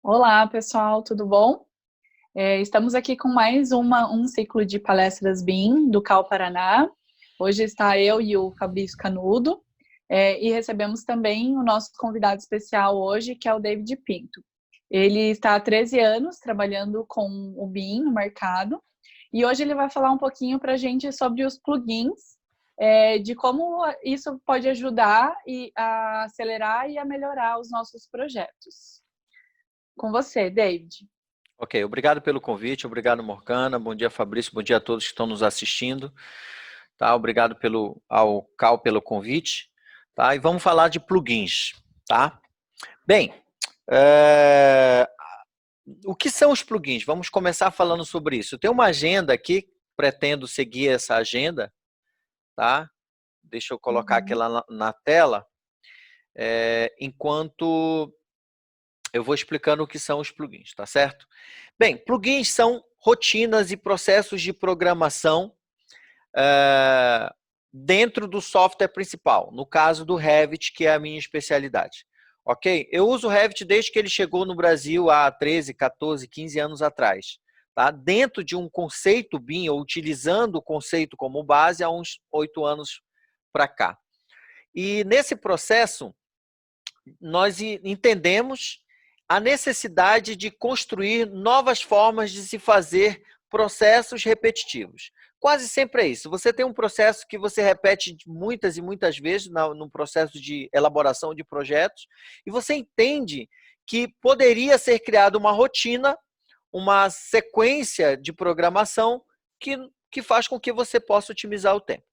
Olá, pessoal, tudo bom? Estamos aqui com mais um ciclo de palestras BIM do CAL Paraná. Hoje está eu e o Fabrício Canudo, e recebemos também o nosso convidado especial hoje, que é o David Pinto. Ele está há 13 anos trabalhando com o BIM no mercado, e hoje ele vai falar um pouquinho para a gente sobre os plugins, de como isso pode ajudar a acelerar e a melhorar os nossos projetos. Com você, David. Ok, obrigado pelo convite, obrigado Morgana, bom dia Fabrício, bom dia a todos que estão nos assistindo, tá? Obrigado ao Cal pelo convite, tá? E vamos falar de plugins, tá? Bem, o que são os plugins? Vamos começar falando sobre isso. Tem uma agenda aqui, pretendo seguir essa agenda, tá? Deixa eu colocar aqui lá na tela, enquanto eu vou explicando o que são os plugins, tá certo? Bem, plugins são rotinas e processos de programação dentro do software principal, no caso do Revit, que é a minha especialidade. Ok? Eu uso o Revit desde que ele chegou no Brasil há 13, 14, 15 anos atrás. Tá? Dentro de um conceito BIM, ou utilizando o conceito como base, há uns 8 anos para cá. E nesse processo, nós entendemos a necessidade de construir novas formas de se fazer processos repetitivos. Quase sempre é isso. Você tem um processo que você repete muitas e muitas vezes no processo de elaboração de projetos, e você entende que poderia ser criada uma rotina, uma sequência de programação que faz com que você possa otimizar o tempo.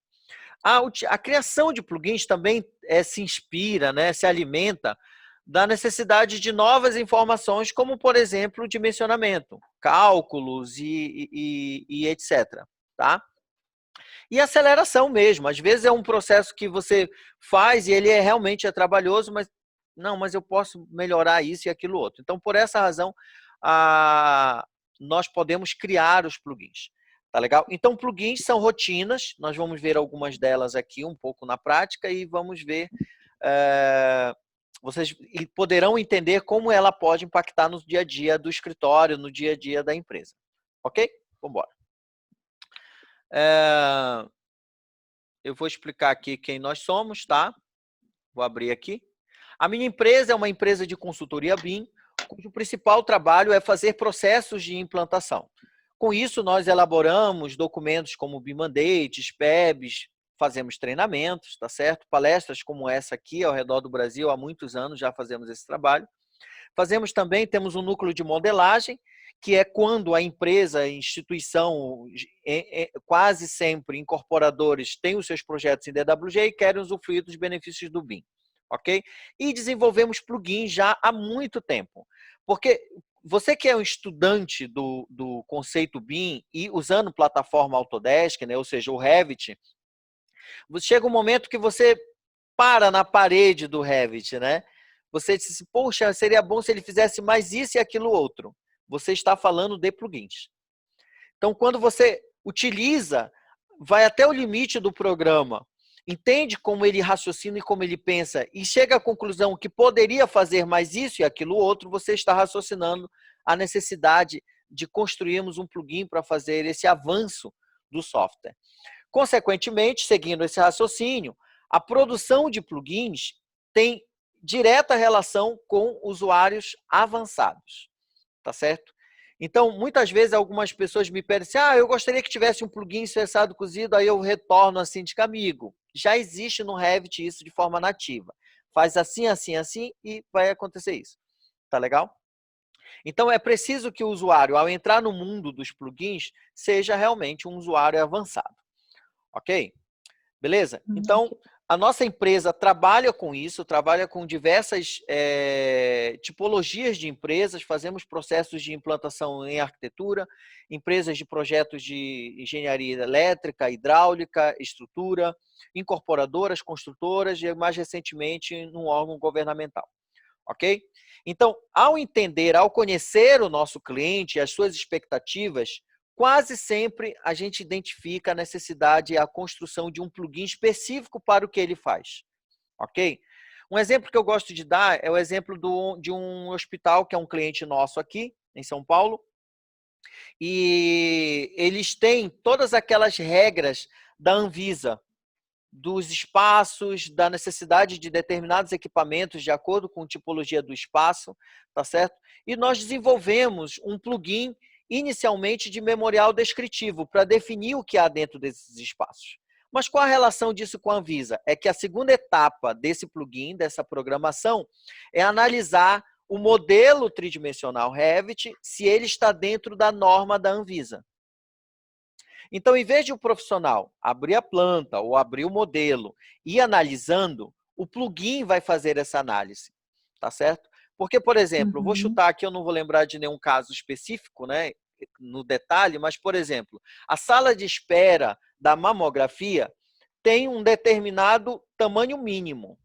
A criação de plugins também se inspira, né, se alimenta da necessidade de novas informações, como, por exemplo, dimensionamento, cálculos e etc. Tá? E aceleração mesmo. Às vezes é um processo que você faz e ele realmente é trabalhoso, mas eu posso melhorar isso e aquilo outro. Então, por essa razão, nós podemos criar os plugins. Tá legal? Então, plugins são rotinas. Nós vamos ver algumas delas aqui um pouco na prática e vamos ver... vocês poderão entender como ela pode impactar no dia a dia do escritório, no dia a dia da empresa. Ok? Vamos embora. Eu vou explicar aqui quem nós somos, tá? Vou abrir aqui. A minha empresa é uma empresa de consultoria BIM, cujo principal trabalho é fazer processos de implantação. Com isso, nós elaboramos documentos como BIM Mandates, PEBs, fazemos treinamentos, tá certo? Palestras como essa aqui ao redor do Brasil, há muitos anos já fazemos esse trabalho. Fazemos também, temos um núcleo de modelagem, que é quando a empresa, a instituição, quase sempre incorporadores, têm os seus projetos em DWG e querem usufruir dos benefícios do BIM. Ok? E desenvolvemos plugins já há muito tempo. Porque você que é um estudante do conceito BIM e usando plataforma Autodesk, né, ou seja, o Revit, chega um momento que você para na parede do Revit, né? Você disse, poxa, seria bom se ele fizesse mais isso e aquilo outro. Você está falando de plugins. Então, quando você utiliza, vai até o limite do programa, entende como ele raciocina e como ele pensa, e chega à conclusão que poderia fazer mais isso e aquilo outro, você está raciocinando a necessidade de construirmos um plugin para fazer esse avanço do software. Consequentemente, seguindo esse raciocínio, a produção de plugins tem direta relação com usuários avançados, tá certo? Então, muitas vezes, algumas pessoas me pedem assim, eu gostaria que tivesse um plugin cessado cozido, aí eu retorno assim de amigo. Já existe no Revit isso de forma nativa. Faz assim, assim, assim e vai acontecer isso. Tá legal? Então, é preciso que o usuário, ao entrar no mundo dos plugins, seja realmente um usuário avançado. Ok? Beleza? Então, a nossa empresa trabalha com isso, trabalha com diversas tipologias de empresas, fazemos processos de implantação em arquitetura, empresas de projetos de engenharia elétrica, hidráulica, estrutura, incorporadoras, construtoras e, mais recentemente, num órgão governamental. Ok? Então, ao conhecer o nosso cliente e as suas expectativas, quase sempre a gente identifica a necessidade e a construção de um plugin específico para o que ele faz. Ok? Um exemplo que eu gosto de dar é o exemplo de um hospital que é um cliente nosso aqui, em São Paulo, e eles têm todas aquelas regras da Anvisa, dos espaços, da necessidade de determinados equipamentos de acordo com a tipologia do espaço, tá certo? E nós desenvolvemos um plugin inicialmente de memorial descritivo para definir o que há dentro desses espaços. Mas qual a relação disso com a Anvisa? É que a segunda etapa desse plugin, dessa programação, é analisar o modelo tridimensional Revit, se ele está dentro da norma da Anvisa. Então, em vez de o profissional abrir a planta ou abrir o modelo e ir analisando, o plugin vai fazer essa análise, tá certo? Porque, por exemplo, vou chutar aqui, eu não vou lembrar de nenhum caso específico, né, no detalhe, mas, por exemplo, a sala de espera da mamografia tem um determinado tamanho mínimo,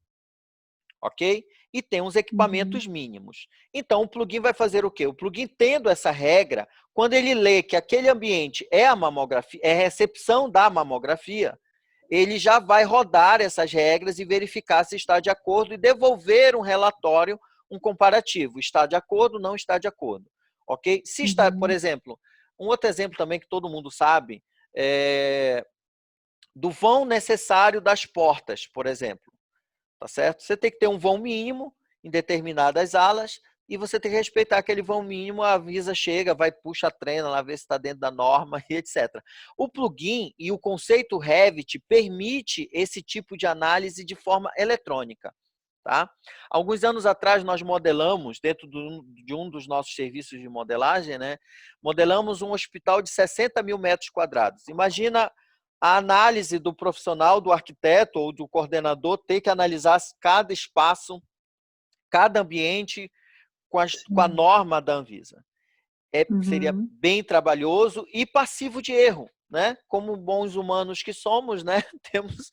ok? E tem uns equipamentos mínimos. Então, o plugin vai fazer o quê? O plugin, tendo essa regra, quando ele lê que aquele ambiente é a mamografia, é a recepção da mamografia, ele já vai rodar essas regras e verificar se está de acordo e devolver um relatório, um comparativo. Está de acordo, não está de acordo. Ok? Se está, por exemplo, um outro exemplo também que todo mundo sabe, do vão necessário das portas, por exemplo. Tá certo? Você tem que ter um vão mínimo em determinadas alas e você tem que respeitar aquele vão mínimo, a Anvisa chega, vai, puxa a trena lá, ver se está dentro da norma e etc. O plugin e o conceito Revit permite esse tipo de análise de forma eletrônica. Tá? Alguns anos atrás, nós modelamos, dentro de um dos nossos serviços de modelagem, né, modelamos um hospital de 60 mil metros quadrados. Imagina a análise do profissional, do arquiteto ou do coordenador ter que analisar cada espaço, cada ambiente com a norma da Anvisa. Seria bem trabalhoso e passivo de erro, né? Como bons humanos que somos, né? Temos,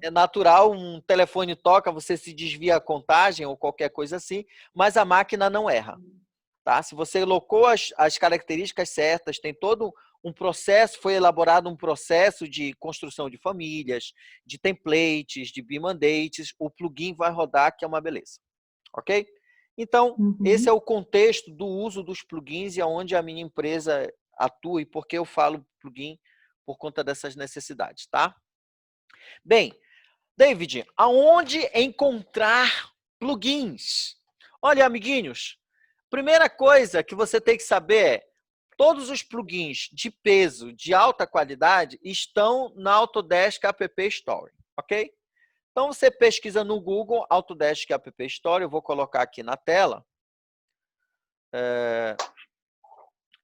é natural, um telefone toca, você se desvia a contagem ou qualquer coisa assim, mas a máquina não erra. Tá? Se você colocou as características certas, tem todo um processo, foi elaborado um processo de construção de famílias, de templates, de bimandates, o plugin vai rodar, que é uma beleza. Ok? Então, esse é o contexto do uso dos plugins e aonde a minha empresa atua e por que eu falo plugin por conta dessas necessidades, tá? Bem, David, aonde encontrar plugins? Olha, amiguinhos, primeira coisa que você tem que saber é todos os plugins de peso, de alta qualidade, estão na Autodesk App Store, ok? Então, você pesquisa no Google Autodesk App Store, eu vou colocar aqui na tela.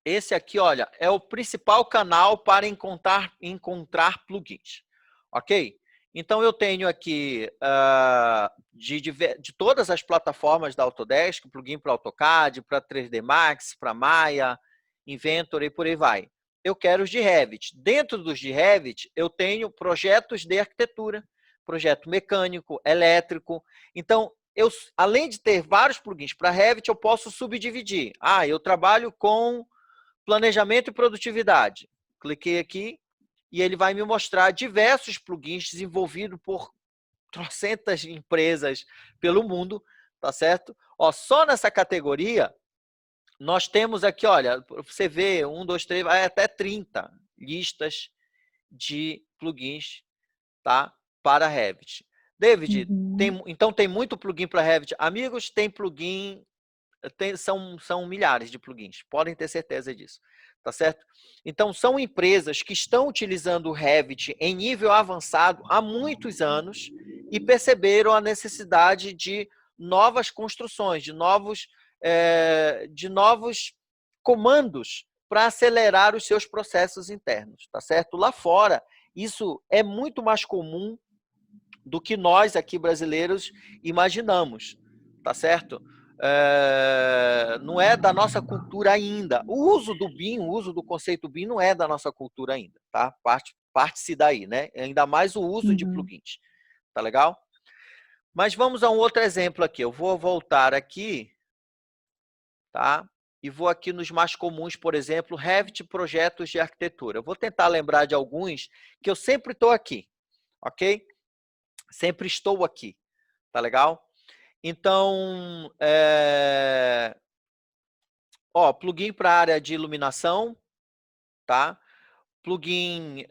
Esse aqui, olha, é o principal canal para encontrar plugins, ok? Então, eu tenho aqui de todas as plataformas da Autodesk, plugin para AutoCAD, para 3D Max, para Maya, Inventor e por aí vai. Eu quero os de Revit. Dentro dos de Revit, eu tenho projetos de arquitetura, projeto mecânico, elétrico. Então, além de ter vários plugins para Revit, eu posso subdividir. Eu trabalho com planejamento e produtividade. Cliquei aqui e ele vai me mostrar diversos plugins desenvolvidos por trocentas empresas pelo mundo, tá certo? Só nessa categoria, nós temos aqui, olha, você vê, 1, 2, 3, vai até 30 listas de plugins, tá? Para Revit. David, então tem muito plugin para Revit. Amigos, tem plugin, são milhares de plugins, podem ter certeza disso, tá certo? Então, são empresas que estão utilizando o Revit em nível avançado há muitos anos e perceberam a necessidade de novas construções, de novos comandos para acelerar os seus processos internos, tá certo? Lá fora, isso é muito mais comum do que nós aqui brasileiros imaginamos, tá certo? Não é da nossa cultura ainda. O uso do BIM, o uso do conceito BIM não é da nossa cultura ainda, tá? Parte-se daí, né? Ainda mais o uso de plugins, tá legal? Mas vamos a um outro exemplo aqui. Eu vou voltar aqui, tá? E vou aqui nos mais comuns, por exemplo, Revit projetos de arquitetura. Eu vou tentar lembrar de alguns que eu sempre estou aqui, ok? Sempre estou aqui, Tá legal? Então, plugin para a área de iluminação, tá? Plugin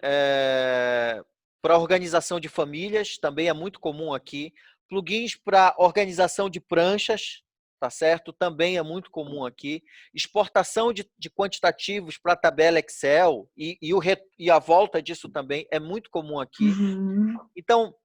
para organização de famílias, também é muito comum aqui. Plugins para organização de pranchas, tá certo? Também é muito comum aqui. Exportação de quantitativos para tabela Excel e a volta disso também é muito comum aqui. Uhum. Então,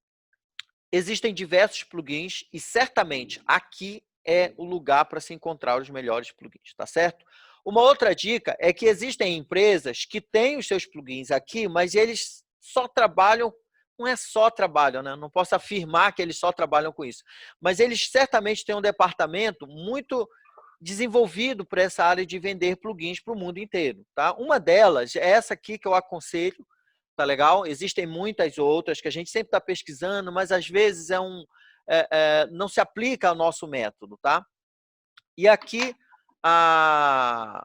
existem diversos plugins e certamente aqui é o lugar para se encontrar os melhores plugins, tá certo? Uma outra dica é que existem empresas que têm os seus plugins aqui, mas eles só trabalham, não é só trabalham, né? Não posso afirmar que eles só trabalham com isso, mas eles certamente têm um departamento muito desenvolvido para essa área de vender plugins para o mundo inteiro, tá? Uma delas é essa aqui que eu aconselho, tá legal? Existem muitas outras que a gente sempre está pesquisando, mas às vezes não se aplica ao nosso método, tá? E aqui a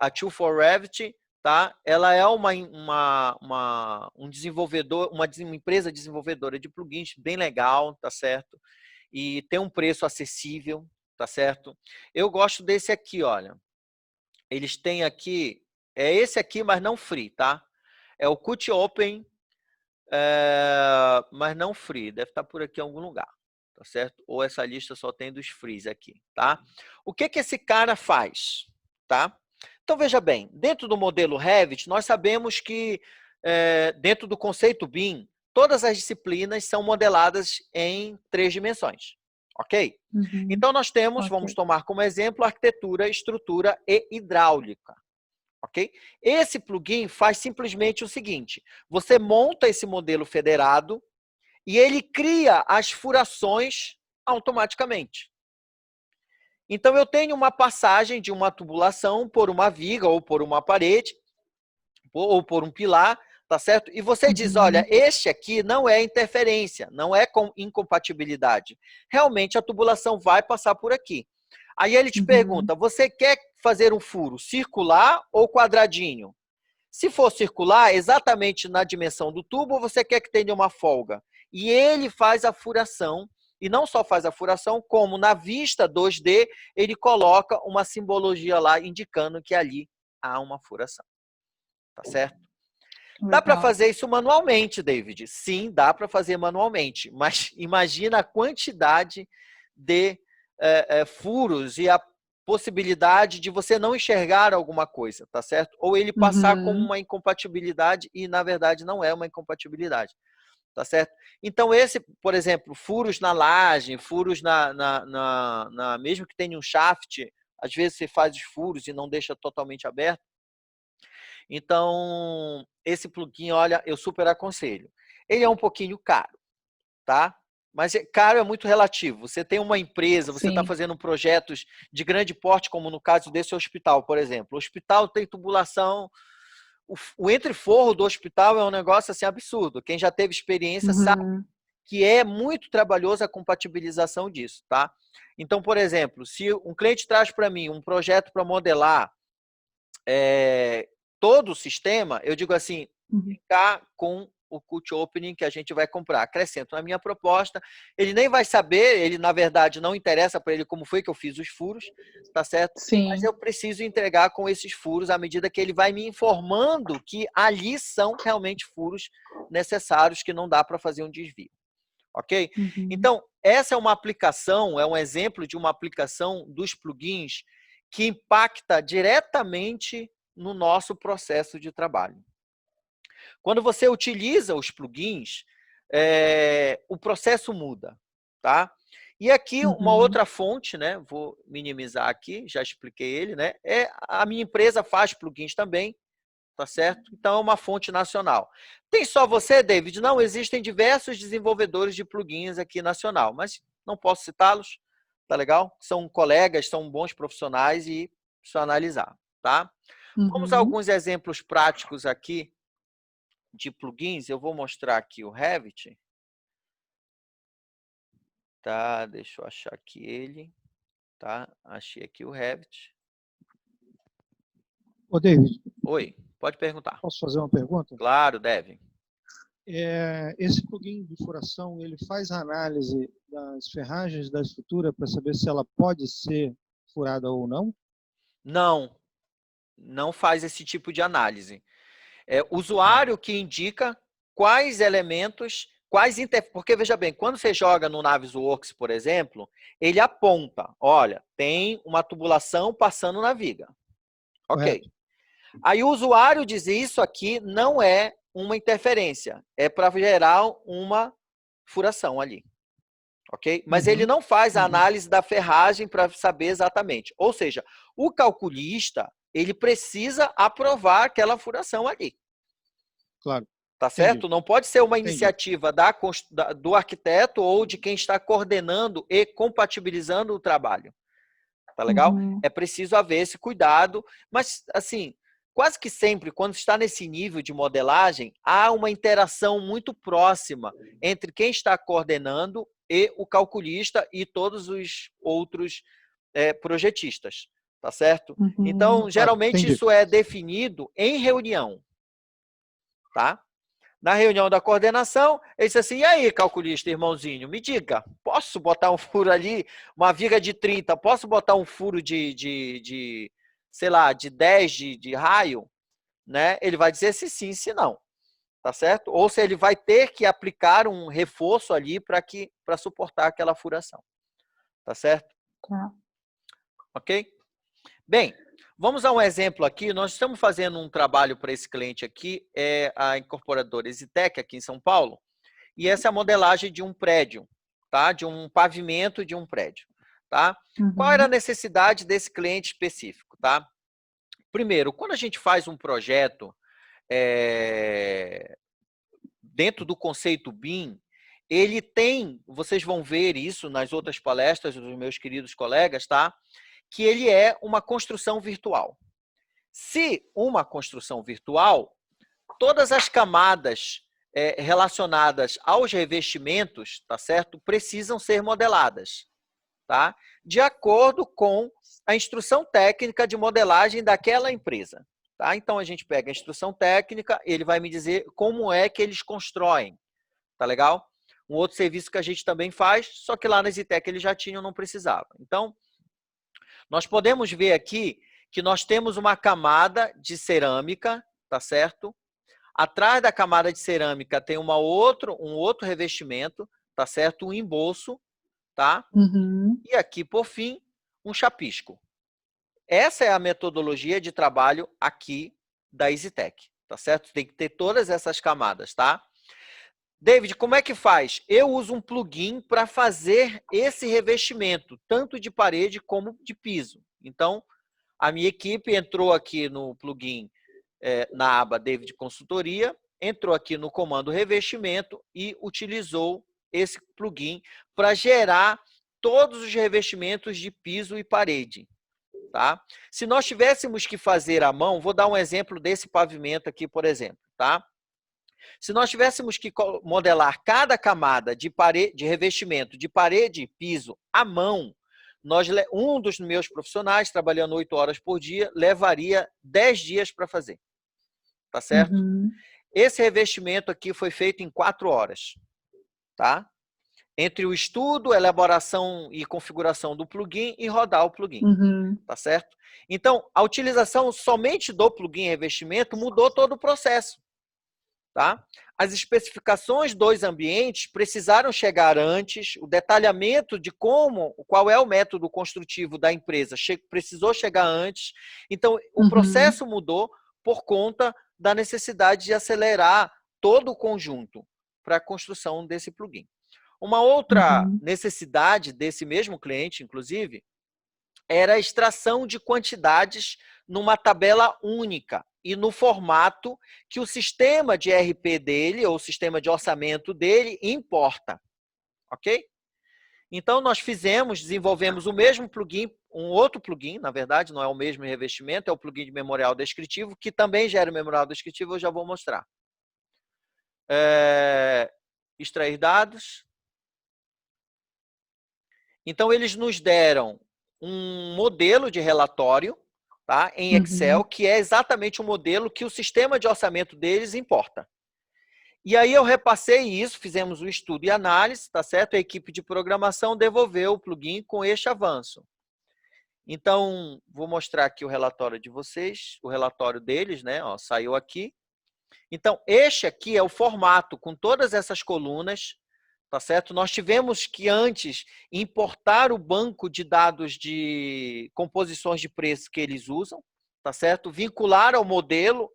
Tool4Revit, tá? Ela é um desenvolvedor, uma empresa desenvolvedora de plugins bem legal, tá certo? E tem um preço acessível, tá certo? Eu gosto desse aqui, olha. Eles têm aqui, é esse aqui, mas não free, tá? É o Qt Open, mas não free. Deve estar por aqui em algum lugar, tá certo? Ou essa lista só tem dos frees aqui, tá? O que que esse cara faz, tá? Então, veja bem, dentro do modelo Revit, nós sabemos que, dentro do conceito BIM, todas as disciplinas são modeladas em 3 dimensões, ok? Uhum. Então, nós temos, Ok. vamos tomar como exemplo, arquitetura, estrutura e hidráulica. Ok? Esse plugin faz simplesmente o seguinte: você monta esse modelo federado e ele cria as furações automaticamente. Então, eu tenho uma passagem de uma tubulação por uma viga ou por uma parede ou por um pilar, tá certo? E você diz, olha, este aqui não é interferência, não é com incompatibilidade. Realmente, a tubulação vai passar por aqui. Aí ele te pergunta, você quer fazer um furo circular ou quadradinho? Se for circular, exatamente na dimensão do tubo, você quer que tenha uma folga. E ele faz a furação, e não só faz a furação, como na vista 2D, ele coloca uma simbologia lá indicando que ali há uma furação. Tá certo? Dá para Legal. fazer isso manualmente, David? Sim, dá para fazer manualmente, mas imagina a quantidade de furos e a possibilidade de você não enxergar alguma coisa, tá certo? Ou ele passar como uma incompatibilidade e, na verdade, não é uma incompatibilidade, tá certo? Então, esse, por exemplo, furos na laje, furos mesmo que tenha um shaft, às vezes você faz os furos e não deixa totalmente aberto. Então, esse plugin, olha, eu super aconselho. Ele é um pouquinho caro, tá? Mas caro é muito relativo. Você tem uma empresa, você está Sim. fazendo projetos de grande porte, como no caso desse hospital, por exemplo. O hospital tem tubulação, o entreforro do hospital é um negócio assim absurdo. Quem já teve experiência sabe que é muito trabalhoso a compatibilização disso, tá? Então, por exemplo, se um cliente traz para mim um projeto para modelar todo o sistema, eu digo assim, ficar com o Qt Opening que a gente vai comprar. Acrescento na minha proposta, ele nem vai saber, ele na verdade não interessa para ele como foi que eu fiz os furos, tá certo? Sim. Mas eu preciso entregar com esses furos à medida que ele vai me informando que ali são realmente furos necessários que não dá para fazer um desvio. Ok? Então, essa é uma aplicação, é um exemplo de uma aplicação dos plugins que impacta diretamente no nosso processo de trabalho. Quando você utiliza os plugins, o processo muda, tá? E aqui uma outra fonte, né? Vou minimizar aqui, já expliquei ele, né? A minha empresa faz plugins também, tá certo? Então é uma fonte nacional. Tem só você, David? Não, existem diversos desenvolvedores de plugins aqui nacional, mas não posso citá-los, tá legal? São colegas, são bons profissionais e preciso analisar, tá? Vamos a alguns exemplos práticos aqui de plugins. Eu vou mostrar aqui o Revit. Tá, deixa eu achar aqui ele. Tá, achei aqui o Revit. Ô, David, Oi, pode perguntar. posso fazer uma pergunta? Claro, deve. Esse plugin de furação, ele faz a análise das ferragens da estrutura para saber se ela pode ser furada ou não? Não, não faz esse tipo de análise. É o usuário que indica quais elementos, porque veja bem, quando você joga no Navisworks, por exemplo, ele aponta, olha, tem uma tubulação passando na viga. Ok. Correto. Aí o usuário diz, isso aqui não é uma interferência, é para gerar uma furação ali. Ok? Mas ele não faz a análise da ferragem para saber exatamente. Ou seja, o calculista, ele precisa aprovar aquela furação ali. Claro. Tá certo? Entendi. Não pode ser uma Entendi. iniciativa do arquiteto ou de quem está coordenando e compatibilizando o trabalho. Tá legal? Uhum. É preciso haver esse cuidado, mas, assim, quase que sempre, quando está nesse nível de modelagem, há uma interação muito próxima entre quem está coordenando e o calculista e todos os outros projetistas, tá certo? Uhum. Então, geralmente, Entendi. isso é definido em reunião, tá? Na reunião da coordenação, ele disse assim, e aí, calculista, irmãozinho, me diga, posso botar um furo ali, uma viga de 30, posso botar um furo sei lá, de 10 de raio? Né? Ele vai dizer se sim, se não, tá certo? Ou se ele vai ter que aplicar um reforço ali para suportar aquela furação, tá certo? Tá. Ok? Bem, vamos a um exemplo aqui. Nós estamos fazendo um trabalho para esse cliente aqui, é a incorporadora Exitec, aqui em São Paulo, e essa é a modelagem de um prédio, tá? De um pavimento de um prédio, tá? Uhum. Qual era a necessidade desse cliente específico, tá? Primeiro, quando a gente faz um projeto dentro do conceito BIM, ele tem, vocês vão ver isso nas outras palestras dos meus queridos colegas, tá? Que ele é uma construção virtual. Se uma construção virtual, todas as camadas relacionadas aos revestimentos, tá certo? Precisam ser modeladas, tá? De acordo com a instrução técnica de modelagem daquela empresa, tá? Então a gente pega a instrução técnica, ele vai me dizer como é que eles constroem, tá legal? Um outro serviço que a gente também faz, só que lá na Exitec eles já tinham, não precisava. Então, nós podemos ver aqui que nós temos uma camada de cerâmica, tá certo? Atrás da camada de cerâmica tem um outro revestimento, tá certo? Um embolso, tá? Uhum. E aqui, por fim, um chapisco. Essa é a metodologia de trabalho aqui da Exitec, tá certo? Tem que ter todas essas camadas, tá? David, como é que faz? Eu uso um plugin para fazer esse revestimento, tanto de parede como de piso. Então, a minha equipe entrou aqui no plugin, na aba David Consultoria, entrou aqui no comando revestimento e utilizou esse plugin para gerar todos os revestimentos de piso e parede. Tá? Se nós tivéssemos que fazer à mão, vou dar um exemplo desse pavimento aqui, por exemplo. Tá? Se nós tivéssemos que modelar cada camada de revestimento de parede e piso à mão, um dos meus profissionais, trabalhando 8 horas por dia, levaria 10 dias para fazer. Tá certo? Uhum. Esse revestimento aqui foi feito em 4 horas. Tá? Entre o estudo, elaboração e configuração do plugin e rodar o plugin. Uhum. Tá certo? Então, a utilização somente do plugin revestimento mudou todo o processo. Tá? As especificações dos ambientes precisaram chegar antes, o detalhamento de qual é o método construtivo da empresa precisou chegar antes. Então, o processo mudou por conta da necessidade de acelerar todo o conjunto para a construção desse plugin. Uma outra necessidade desse mesmo cliente, inclusive, era a extração de quantidades numa tabela única e no formato que o sistema de RP dele, ou o sistema de orçamento dele, importa. Ok? Então, nós desenvolvemos o mesmo plugin, um outro plugin, na verdade, não é o mesmo revestimento, é o plugin de memorial descritivo, que também gera o memorial descritivo, eu já vou mostrar. Extrair dados. Então, eles nos deram um modelo de relatório, tá, em Excel, que é exatamente o modelo que o sistema de orçamento deles importa. E aí eu repassei isso, fizemos o estudo e análise, tá certo? A equipe de programação devolveu o plugin com este avanço. Então, vou mostrar aqui o relatório de vocês, o relatório deles, né? Ó, saiu aqui. Então, este aqui é o formato com todas essas colunas, tá certo? Nós tivemos que antes importar o banco de dados de composições de preço que eles usam, tá certo? Vincular ao modelo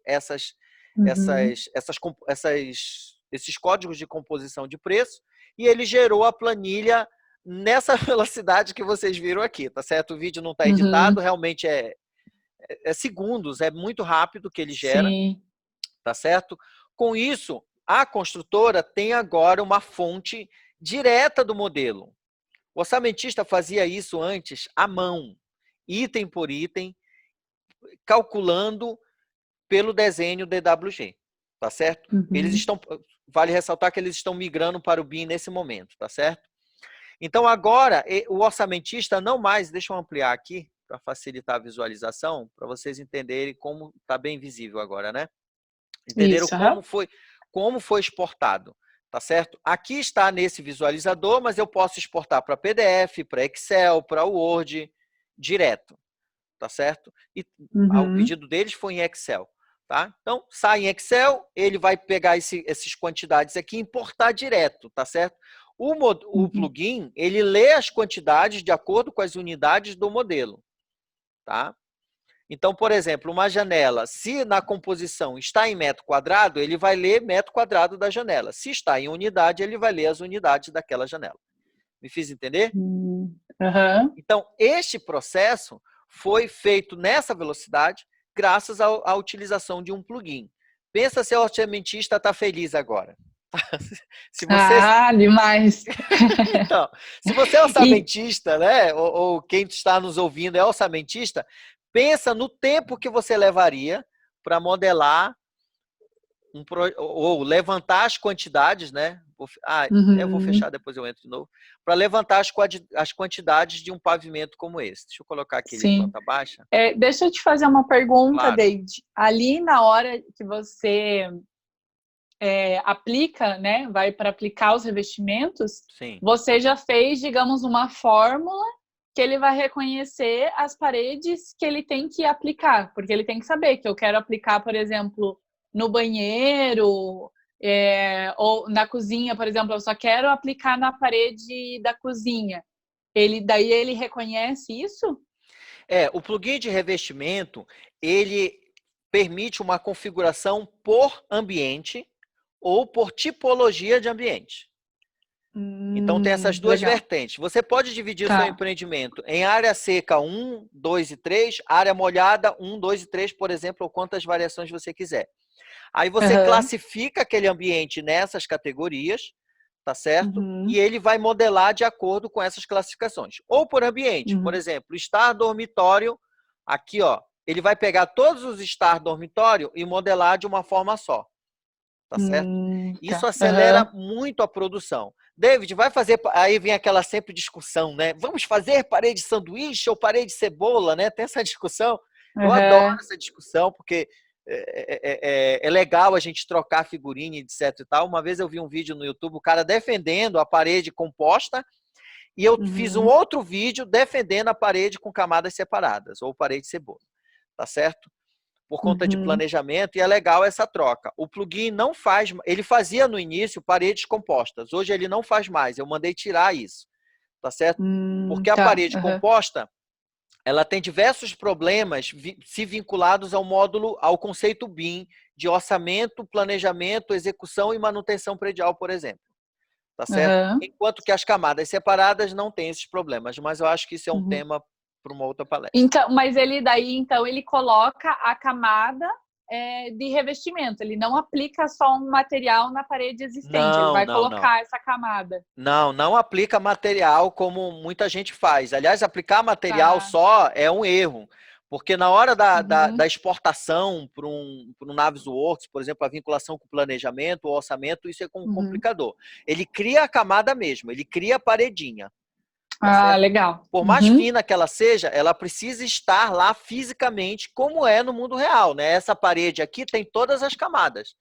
esses códigos de composição de preço, e ele gerou a planilha nessa velocidade que vocês viram aqui, tá certo? O vídeo não está editado, realmente é segundos, é muito rápido que ele gera, Sim. tá certo? Com isso, a construtora tem agora uma fonte direta do modelo. O orçamentista fazia isso antes à mão, item por item, calculando pelo desenho DWG, tá certo? Eles estão, vale ressaltar que eles estão migrando para o BIM nesse momento, tá certo? Então agora o orçamentista não mais, deixa eu ampliar aqui para facilitar a visualização, para vocês entenderem como está bem visível agora, né? Entenderam como foi exportado, tá certo? Aqui está nesse visualizador, mas eu posso exportar para PDF, para Excel, para Word, direto, tá certo? E o pedido deles foi em Excel. Tá? Então, sai em Excel, ele vai pegar essas quantidades aqui e importar direto, tá certo? O plugin, ele lê as quantidades de acordo com as unidades do modelo, tá? Então, por exemplo, uma janela, se na composição está em metro quadrado, ele vai ler metro quadrado da janela. Se está em unidade, ele vai ler as unidades daquela janela. Me fiz entender? Então, este processo foi feito nessa velocidade, graças à utilização de um plugin. Pensa se o orçamentista está feliz agora. Se você... demais! Então, se você é orçamentista, né, ou quem está nos ouvindo é orçamentista, pensa no tempo que você levaria para modelar ou levantar as quantidades, né? Eu vou fechar, depois eu entro de novo. Para levantar as quantidades de um pavimento como esse. Deixa eu colocar aqui ele em planta baixa. Deixa eu te fazer uma pergunta, Claro. David. Ali na hora que você aplica, né? Vai para aplicar os revestimentos, Sim. Você já fez, digamos, uma fórmula que ele vai reconhecer as paredes que ele tem que aplicar. Porque ele tem que saber que eu quero aplicar, por exemplo, no banheiro... ou na cozinha, por exemplo, eu só quero aplicar na parede da cozinha. Daí ele reconhece isso? O plugin de revestimento, ele permite uma configuração por ambiente ou por tipologia de ambiente. Então tem essas duas vertentes. Você pode dividir o seu empreendimento em área seca 1, 2 e 3, área molhada 1, 2 e 3, por exemplo, ou quantas variações você quiser. Aí você classifica aquele ambiente nessas categorias, tá certo? E ele vai modelar de acordo com essas classificações. Ou por ambiente, por exemplo, estar dormitório, aqui, ó, ele vai pegar todos os estar dormitório e modelar de uma forma só, tá certo? Isso acelera muito a produção. David, vai fazer... Aí vem aquela sempre discussão, né? Vamos fazer parede sanduíche ou parede cebola, né? Tem essa discussão. Eu adoro essa discussão, porque... É legal a gente trocar figurinha, etc e tal. Uma vez eu vi um vídeo no YouTube, o cara defendendo a parede composta, e eu fiz um outro vídeo defendendo a parede com camadas separadas, ou parede cebola, tá certo? Por conta de planejamento, e é legal essa troca. O plugin não faz, ele fazia no início paredes compostas, hoje ele não faz mais, eu mandei tirar isso, tá certo? Porque a parede composta, ela tem diversos problemas se vinculados ao conceito BIM, de orçamento, planejamento, execução e manutenção predial, por exemplo. Tá certo? Enquanto que as camadas separadas não têm esses problemas, mas eu acho que isso é um tema para uma outra palestra. Então, mas ele coloca a camada de revestimento, ele não aplica só um material na parede existente, ele vai colocar essa camada. Não aplica material como muita gente faz. Aliás, aplicar material só é um erro, porque na hora da exportação para um Navisworks, por exemplo, a vinculação com o planejamento, o orçamento, isso é complicador. Ele cria a camada mesmo, ele cria a paredinha. Tá legal. Por mais fina que ela seja, ela precisa estar lá fisicamente, como é no mundo real, né? Essa parede aqui tem todas as camadas,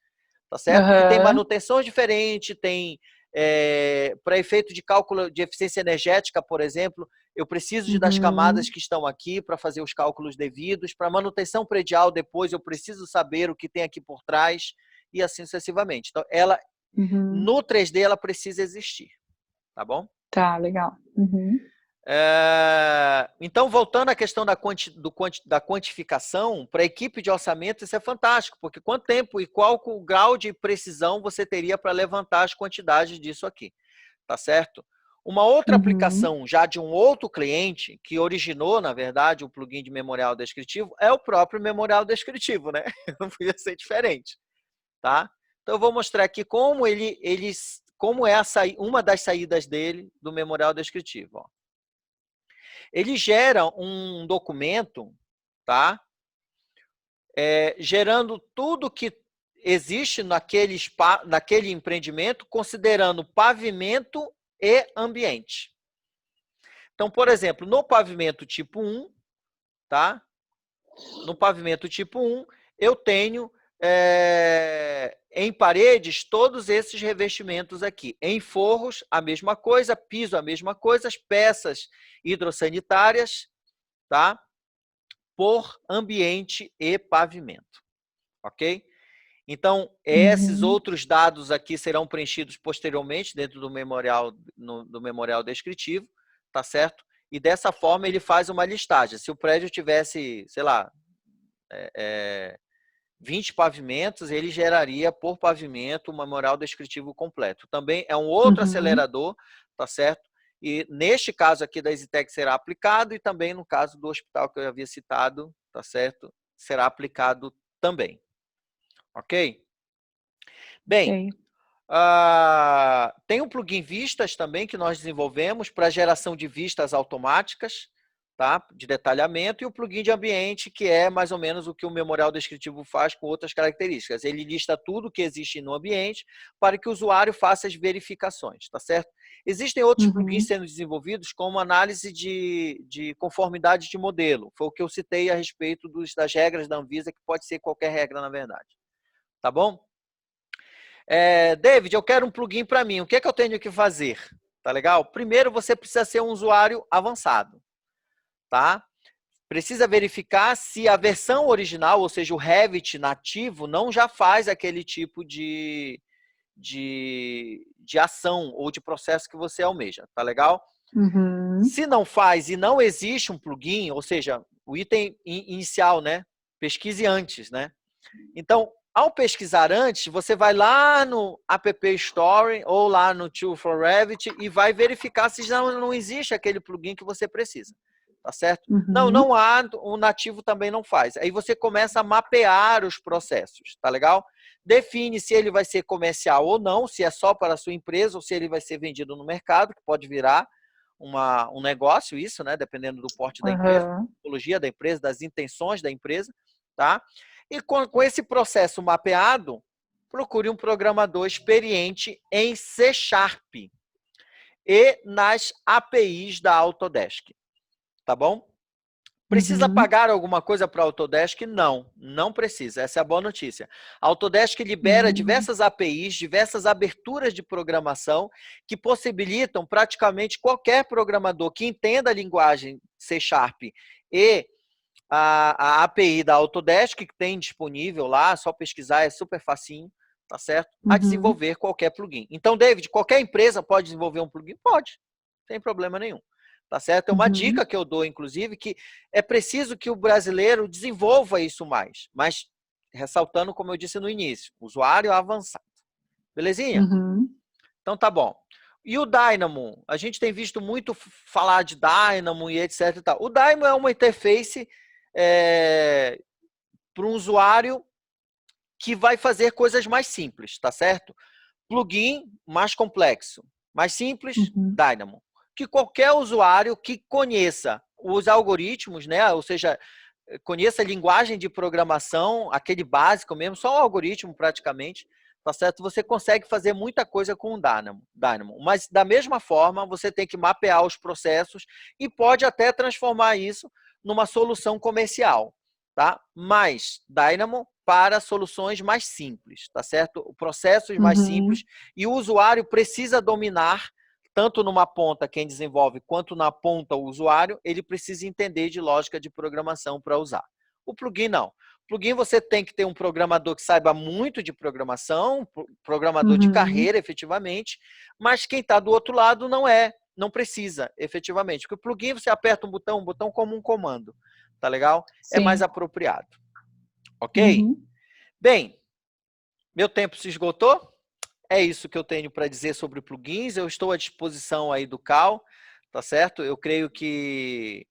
tá certo? Que tem Aham. manutenções diferentes, tem para efeito de cálculo de eficiência energética, por exemplo, eu preciso das camadas Uhum. que estão aqui para fazer os cálculos devidos. Para manutenção predial, depois eu preciso saber o que tem aqui por trás e assim sucessivamente. Então, ela Uhum. no 3D ela precisa existir, tá bom? Tá, legal. Uhum. Então, voltando à questão da quantificação, para a equipe de orçamento isso é fantástico, porque quanto tempo e qual o grau de precisão você teria para levantar as quantidades disso aqui, tá certo? Uma outra Uhum. aplicação já de um outro cliente, que originou, na verdade, o plugin de memorial descritivo, é o próprio memorial descritivo, né? Não podia ser diferente, tá? Então, eu vou mostrar aqui como como é uma das saídas dele do memorial descritivo, ó. Ele gera um documento, tá? Gerando tudo que existe naquele empreendimento, considerando pavimento e ambiente. Então, por exemplo, no pavimento tipo 1, tá? No pavimento tipo 1, eu tenho em paredes todos esses revestimentos aqui. Em forros, a mesma coisa, piso, a mesma coisa, as peças hidrossanitárias, tá? Por ambiente e pavimento, ok? Então, esses Uhum. outros dados aqui serão preenchidos posteriormente dentro do memorial, do memorial descritivo, tá certo? E dessa forma ele faz uma listagem. Se o prédio tivesse, sei lá, 20 pavimentos, ele geraria por pavimento um memorial descritivo completo. Também é um outro Uhum. acelerador, tá certo? E neste caso aqui da EasyTech será aplicado e também no caso do hospital que eu havia citado, tá certo? Será aplicado também. Ok? Bem, Ok. tem um plugin Vistas também que nós desenvolvemos para geração de vistas automáticas, tá? De detalhamento, e o plugin de ambiente, que é mais ou menos o que o memorial descritivo faz com outras características. Ele lista tudo que existe no ambiente para que o usuário faça as verificações, tá certo? Existem outros plugins Uhum. sendo desenvolvidos, como análise de conformidade de modelo. Foi o que eu citei a respeito das regras da Anvisa, que pode ser qualquer regra, na verdade. Tá bom? David, eu quero um plugin para mim. O que é que eu tenho que fazer? Tá legal? Primeiro, você precisa ser um usuário avançado, tá? Precisa verificar se a versão original, ou seja, o Revit nativo, não já faz aquele tipo de ação ou de processo que você almeja, tá legal? Uhum. Se não faz e não existe um plugin, ou seja, o item inicial, né? Pesquise antes, né? Então, ao pesquisar antes, você vai lá no App Store ou lá no Tool for Revit e vai verificar se já não existe aquele plugin que você precisa. Tá certo? Não, Uhum. não há, o nativo também não faz. Aí você começa a mapear os processos, tá legal? Define se ele vai ser comercial ou não, se é só para a sua empresa ou se ele vai ser vendido no mercado, que pode virar um negócio isso, né? Dependendo do porte da empresa, da Aham. tipologia da empresa, das intenções da empresa, tá? E com esse processo mapeado, procure um programador experiente em C# e nas APIs da Autodesk, tá bom? Precisa Uhum. pagar alguma coisa para a Autodesk? Não, não precisa. Essa é a boa notícia. A Autodesk libera Uhum. diversas APIs, diversas aberturas de programação que possibilitam praticamente qualquer programador que entenda a linguagem C# e a API da Autodesk, que tem disponível lá, só pesquisar, é super facinho, tá certo? A Uhum. desenvolver qualquer plugin. Então, David, qualquer empresa pode desenvolver um plugin? Pode, sem problema nenhum. Tá certo? É uma Uhum. dica que eu dou, inclusive, que é preciso que o brasileiro desenvolva isso mais, mas ressaltando, como eu disse no início, usuário avançado. Belezinha? Uhum. Então tá bom. E o Dynamo? A gente tem visto muito falar de Dynamo e etc. E tal. O Dynamo é uma interface para um usuário que vai fazer coisas mais simples, tá certo? Plugin mais complexo. Mais simples, Uhum. Dynamo. Que qualquer usuário que conheça os algoritmos, né? Ou seja, conheça a linguagem de programação, aquele básico mesmo, só um algoritmo praticamente, tá certo? Você consegue fazer muita coisa com o Dynamo. Mas da mesma forma, você tem que mapear os processos e pode até transformar isso numa solução comercial, tá? Mas Dynamo para soluções mais simples, tá certo? Processos mais simples, e o usuário precisa dominar, tanto numa ponta quem desenvolve, quanto na ponta o usuário, ele precisa entender de lógica de programação para usar. O plugin não. O plugin você tem que ter um programador que saiba muito de programação, programador de carreira, efetivamente, mas quem está do outro lado não precisa, efetivamente. Porque o plugin você aperta um botão como um comando, tá legal? Sim. É mais apropriado. Ok? Bem, meu tempo se esgotou. É isso que eu tenho para dizer sobre plugins. Eu estou à disposição aí do Cal, tá certo? Eu creio que...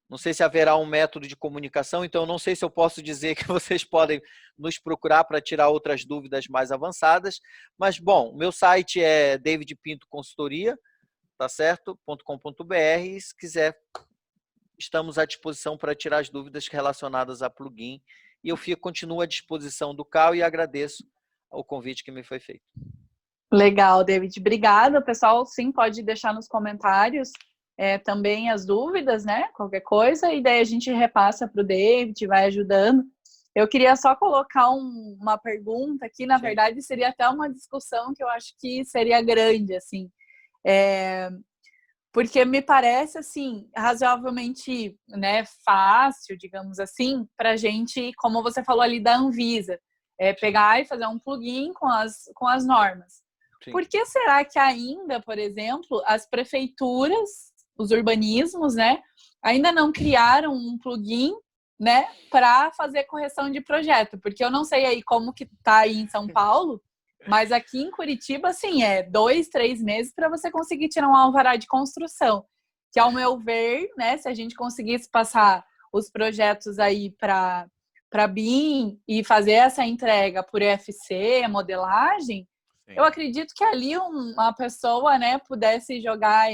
Não sei se haverá um método de comunicação, então não sei se eu posso dizer que vocês podem nos procurar para tirar outras dúvidas mais avançadas. Mas, bom, meu site é David Pinto Consultoria, tá certo? .com.br. E se quiser, estamos à disposição para tirar as dúvidas relacionadas a plugin. E eu continuo à disposição do Cal e agradeço o convite que me foi feito. Legal, David. Obrigada. O pessoal, sim, pode deixar nos comentários também as dúvidas, né? Qualquer coisa. E daí a gente repassa para o David, vai ajudando. Eu queria só colocar uma pergunta aqui. Na verdade, seria até uma discussão que eu acho que seria grande, assim. Porque me parece, assim, razoavelmente, né, fácil, digamos assim, para a gente, como você falou ali da Anvisa, pegar e fazer um plugin com as normas. Sim. Por que será que ainda, por exemplo, as prefeituras, os urbanismos, né, ainda não criaram um plugin, né, para fazer correção de projeto? Porque eu não sei aí como que tá aí em São Paulo, mas aqui em Curitiba, assim, 2, 3 meses para você conseguir tirar um alvará de construção. Que, ao meu ver, né, se a gente conseguisse passar os projetos aí para BIM e fazer essa entrega por EFC, modelagem, sim, eu acredito que ali uma pessoa, né, pudesse jogar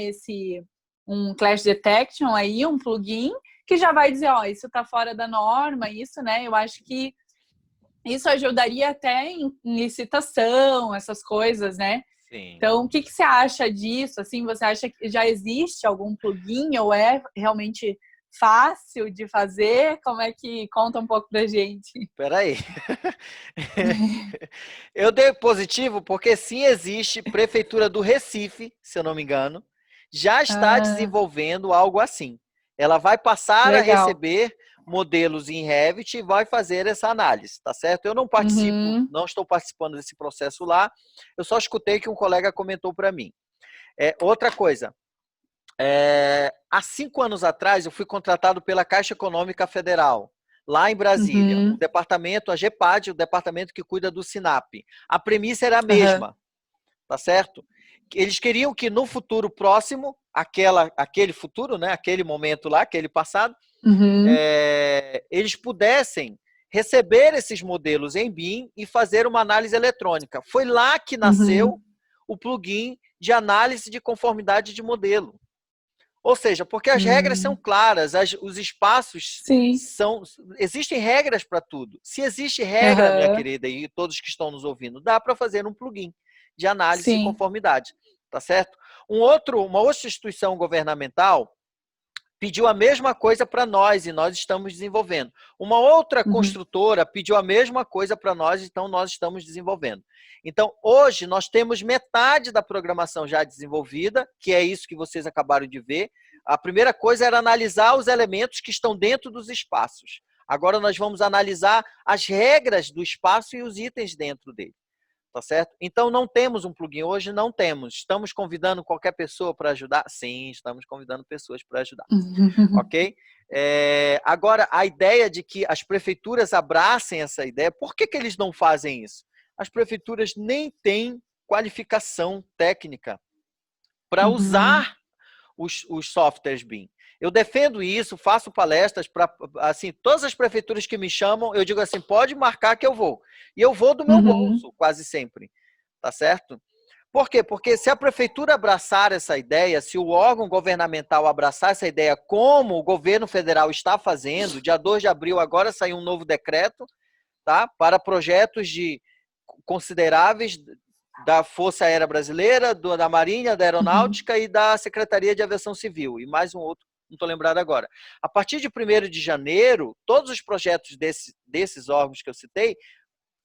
um Clash Detection aí, um plugin, que já vai dizer, ó, isso está fora da norma, isso, né, eu acho que isso ajudaria até em licitação, essas coisas, né? Sim. Então, o que você acha disso? Assim, você acha que já existe algum plugin ou é realmente fácil de fazer? Como é que conta um pouco pra gente? Espera aí. Eu dei positivo porque sim existe. Prefeitura do Recife, se eu não me engano, já está desenvolvendo algo assim. Ela vai passar a receber modelos em Revit e vai fazer essa análise, tá certo? Eu não participo, não estou participando desse processo lá, eu só escutei que um colega comentou para mim. Outra coisa, há 5 anos atrás eu fui contratado pela Caixa Econômica Federal, lá em Brasília, o departamento, a GEPAD, o departamento que cuida do SINAP. A premissa era a mesma, tá certo? Eles queriam que no futuro próximo, aquele futuro, né, aquele momento lá, aquele passado, eles pudessem receber esses modelos em BIM e fazer uma análise eletrônica. Foi lá que nasceu o plugin de análise de conformidade de modelo. Ou seja, porque as regras são claras, os espaços são... Existem regras para tudo. Se existe regra, minha querida, e todos que estão nos ouvindo, dá para fazer um plugin de análise de conformidade. Tá certo? Uma outra instituição governamental pediu a mesma coisa para nós e nós estamos desenvolvendo. Uma outra construtora pediu a mesma coisa para nós, então nós estamos desenvolvendo. Então, hoje, nós temos metade da programação já desenvolvida, que é isso que vocês acabaram de ver. A primeira coisa era analisar os elementos que estão dentro dos espaços. Agora nós vamos analisar as regras do espaço e os itens dentro dele. Tá certo? Então, não temos um plugin hoje, não temos. Estamos convidando qualquer pessoa para ajudar? Sim, estamos convidando pessoas para ajudar. Ok? Agora, a ideia de que as prefeituras abracem essa ideia, por que eles não fazem isso? As prefeituras nem têm qualificação técnica para usar os softwares BIM. Eu defendo isso, faço palestras para, assim, todas as prefeituras que me chamam, eu digo assim, pode marcar que eu vou. E eu vou do meu bolso, quase sempre. Tá certo? Por quê? Porque se a prefeitura abraçar essa ideia, se o órgão governamental abraçar essa ideia, como o governo federal está fazendo, dia 2 de abril agora saiu um novo decreto, tá? Para projetos consideráveis da Força Aérea Brasileira, da Marinha, da Aeronáutica e da Secretaria de Aviação Civil, e mais um outro, não estou lembrado agora. A partir de 1º de janeiro, todos os projetos desses órgãos que eu citei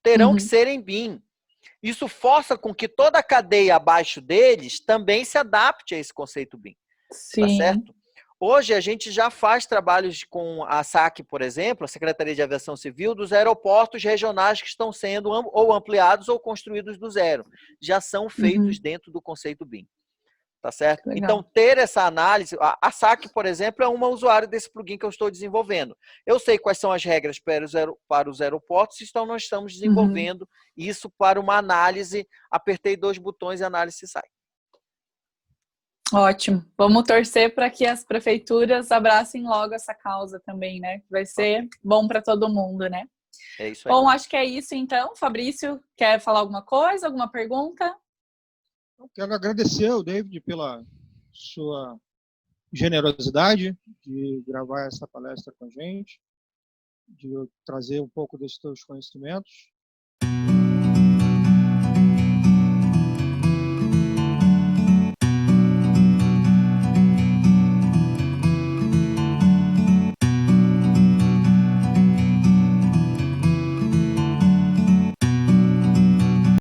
terão que ser em BIM. Isso força com que toda a cadeia abaixo deles também se adapte a esse conceito BIM. Sim. Tá certo? Hoje a gente já faz trabalhos com a SAC, por exemplo, a Secretaria de Aviação Civil, dos aeroportos regionais que estão sendo ou ampliados ou construídos do zero. Já são feitos dentro do conceito BIM. Tá certo? Legal. Então, ter essa análise, a SAC, por exemplo, é uma usuária desse plugin que eu estou desenvolvendo. Eu sei quais são as regras para os aeroportos, então nós estamos desenvolvendo isso para uma análise. Apertei 2 botões e a análise sai. Ótimo. Vamos torcer para que as prefeituras abracem logo essa causa também, né? Vai ser bom para todo mundo, né? É isso aí. Bom, acho que é isso então. Fabrício, quer falar alguma coisa? Alguma pergunta? Eu quero agradecer ao David pela sua generosidade de gravar essa palestra com a gente, de trazer um pouco desses seus conhecimentos.